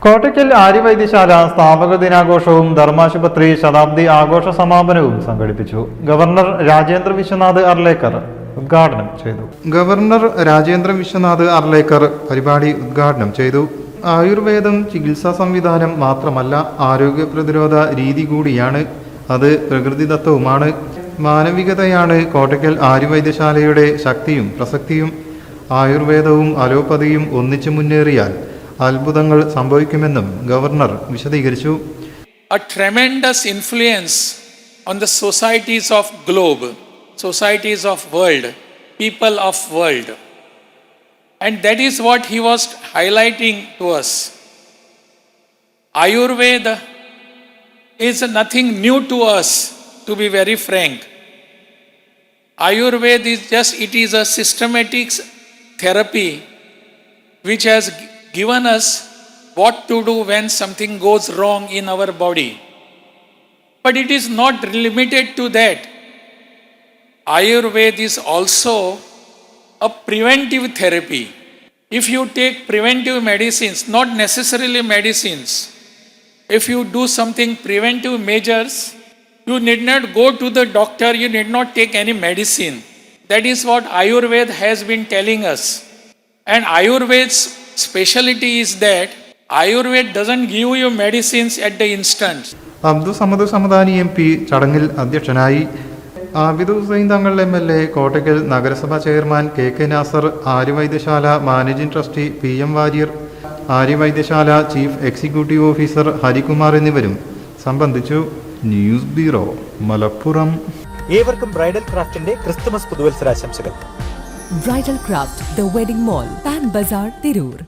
കോട്ടയ്ക്കൽ ആര്യവൈദ്യശാല സ്ഥാപക ദിനാഘോഷവും ധർമാശുപത്രി ശതാബ്ദി ആഘോഷ സമാപനവും സംഘടിപ്പിച്ചു. ഗവർണർ രാജേന്ദ്ര വിശ്വനാഥ് അർലേക്കർ ഉദ്ഘാടനം ചെയ്തു. പരിപാടി ഉദ്ഘാടനം ചെയ്തു. ആയുർവേദം ചികിത്സാ സംവിധാനം മാത്രമല്ല, ആരോഗ്യ പ്രതിരോധ രീതി കൂടിയാണ്. അത് പ്രകൃതിദത്തവുമാണ്. മാനവികതയാണ് കോട്ടയ്ക്കൽ ആര്യവൈദ്യശാലയുടെ ശക്തിയും പ്രസക്തിയും. ആയുർവേദവും അലോപ്പതിയും ഒന്നിച്ചു മുന്നേറിയാൽ അത്ഭുതങ്ങൾ സംഭവിക്കുമെന്നും ഗവർണർ വിശദീകരിച്ചു. A tremendous influence on the societies of globe, societies of world, people of world. And that is what he was highlighting to us. Ayurveda is nothing new to us, to be very frank. Ayurveda it is a systematic therapy which has given us what to do when something goes wrong in our body. But it is not limited to that. Ayurveda is also a preventive therapy. If you take preventive medicines, not necessarily medicines, if you do something preventive measures, you need not go to the doctor, you need not take any medicine. That is what Ayurveda has been telling us. And Ayurveda's speciality is that Ayurveda doesn't give you medicines at the instant. Abdul Samad Samadani MP ചടങ്ങിൽ അധ്യക്ഷനായി. Abid Hussain Thangal MLA, Kottakkal നഗരസഭാ chairman KK Nasar, Aryavaidyasala managing trustee PM Warrier, Aryavaidyasala chief executive officer Harikumar എന്നിവരും സംബന്ധിച്ചു. News bureau, Malappuram. ഏവർക്കും bridal ക്രാഫ്റ്റിന്റെ Christmas പുതുവത്സരാശംസകൾ. Bridal craft, the wedding mall, Pan Bazar, Tirur.